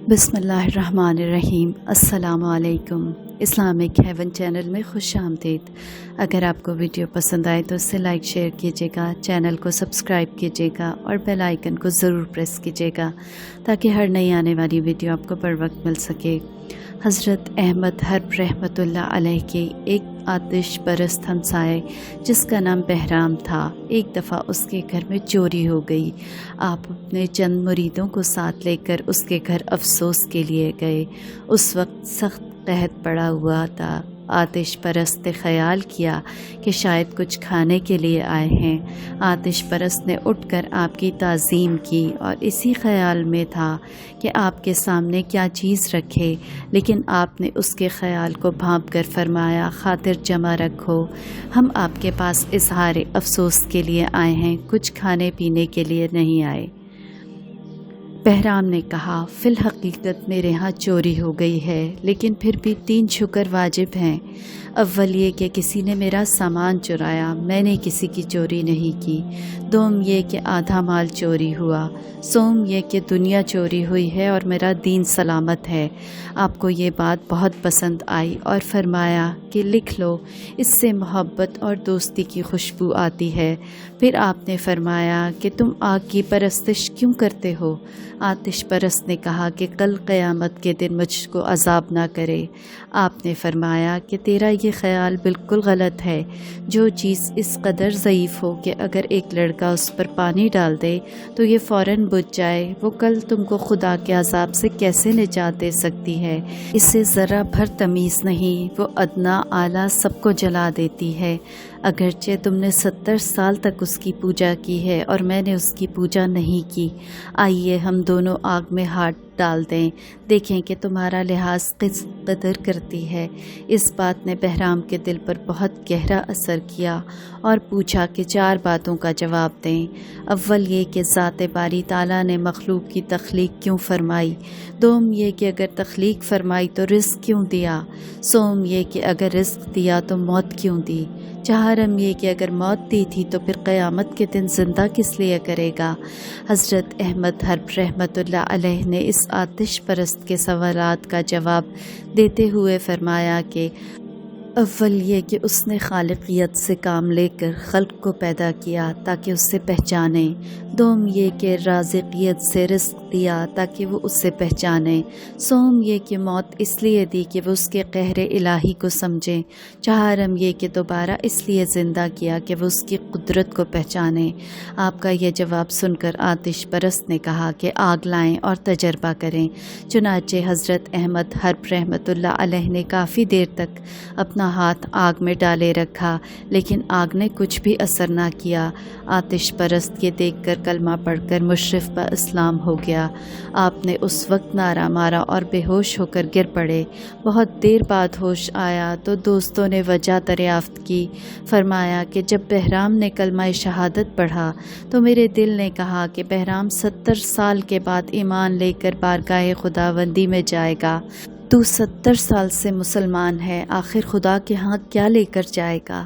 بسم اللہ الرحمن الرحیم۔ السلام علیکم۔ اسلامک ہیون چینل میں خوش آمدید۔ اگر آپ کو ویڈیو پسند آئے تو اسے لائک شیئر کیجیے گا، چینل کو سبسکرائب کیجیے گا اور بیل آئیکن کو ضرور پریس کیجیے گا تاکہ ہر نئی آنے والی ویڈیو آپ کو بر وقت مل سکے۔ حضرت احمد حرب رحمۃ اللہ علیہ کے ایک آتش پرست ہمسائے جس کا نام بہرام تھا، ایک دفعہ اس کے گھر میں چوری ہو گئی۔ آپ اپنے چند مریدوں کو ساتھ لے کر اس کے گھر افسوس کے لیے گئے۔ اس وقت سخت قحط پڑا ہوا تھا۔ آتش پرست نے خیال کیا کہ شاید کچھ کھانے کے لیے آئے ہیں۔ آتش پرست نے اٹھ کر آپ کی تعظیم کی اور اسی خیال میں تھا کہ آپ کے سامنے کیا چیز رکھے، لیکن آپ نے اس کے خیال کو بھانپ کر فرمایا، خاطر جمع رکھو، ہم آپ کے پاس اظہار افسوس کے لیے آئے ہیں، کچھ کھانے پینے کے لیے نہیں آئے۔ بہرام نے کہا، فی الحقیقت میرے ہاں چوری ہو گئی ہے، لیکن پھر بھی 3 شکر واجب ہیں۔ اول یہ کہ کسی نے میرا سامان چرایا، میں نے کسی کی چوری نہیں کی۔ دوم یہ کہ آدھا مال چوری ہوا۔ سوم یہ کہ دنیا چوری ہوئی ہے اور میرا دین سلامت ہے۔ آپ کو یہ بات بہت پسند آئی اور فرمایا کہ لکھ لو، اس سے محبت اور دوستی کی خوشبو آتی ہے۔ پھر آپ نے فرمایا کہ تم آگ کی پرستش کیوں کرتے ہو؟ آتش پرست نے کہا کہ کل قیامت کے دن مجھ کو عذاب نہ کرے۔ آپ نے فرمایا کہ تیرا یہ خیال بالکل غلط ہے۔ جو چیز اس قدر ضعیف ہو کہ اگر ایک لڑکا اس پر پانی ڈال دے تو یہ فوراً بجھ جائے، وہ کل تم کو خدا کے عذاب سے کیسے نجات دے سکتی ہے؟ اسے ذرا بھر تمیز نہیں، وہ ادنا اعلیٰ سب کو جلا دیتی ہے۔ اگرچہ تم نے 70 سال تک اس کی پوجا کی ہے اور میں نے اس کی پوجا نہیں کی، آئیے ہم دونوں آگ میں ہاتھ ڈال دیں، دیکھیں کہ تمہارا لحاظ کس قدر کرتی ہے۔ اس بات نے بہرام کے دل پر بہت گہرا اثر کیا اور پوچھا کہ 4 باتوں کا جواب دیں۔ اول یہ کہ ذات باری تعالیٰ نے مخلوق کی تخلیق کیوں فرمائی؟ دوم یہ کہ اگر تخلیق فرمائی تو رزق کیوں دیا؟ سوم یہ کہ اگر رزق دیا تو موت کیوں دی؟ چہارم یہ کہ اگر موت دی تھی تو پھر قیامت کے دن زندہ کس لیے کرے گا؟ حضرت احمد حرب رحمۃ اللہ علیہ نے اس آتش پرست کے سوالات کا جواب دیتے ہوئے فرمایا کہ اول یہ کہ اس نے خالقیت سے کام لے کر خلق کو پیدا کیا تاکہ اس سے پہچانے۔ دوم یہ کہ رازقیت سے رزق دیا تاکہ وہ اس سے پہچانے۔ سوم یہ کہ موت اس لیے دی کہ وہ اس کے قہر الہی کو سمجھیں۔ چہارم یہ کہ دوبارہ اس لیے زندہ کیا کہ وہ اس کی قدرت کو پہچانے۔ آپ کا یہ جواب سن کر آتش پرست نے کہا کہ آگ لائیں اور تجربہ کریں۔ چنانچہ حضرت احمد حرب رحمۃ اللہ علیہ نے کافی دیر تک اپنا ہاتھ آگ میں ڈالے رکھا، لیکن آگ نے کچھ بھی اثر نہ کیا۔ آتش پرست یہ دیکھ کر کلمہ پڑھ کر مشرف با اسلام ہو گیا۔ آپ نے اس وقت نعرہ مارا اور بے ہوش ہو کر گر پڑے۔ بہت دیر بعد ہوش آیا تو دوستوں نے وجہ دریافت کی۔ فرمایا کہ جب بہرام نے کلمہ شہادت پڑھا تو میرے دل نے کہا کہ بہرام 70 سال کے بعد ایمان لے کر بارگاہ خداوندی میں جائے گا۔ تو 70 سال سے مسلمان ہے، آخر خدا کے ہاں کیا لے کر جائے گا؟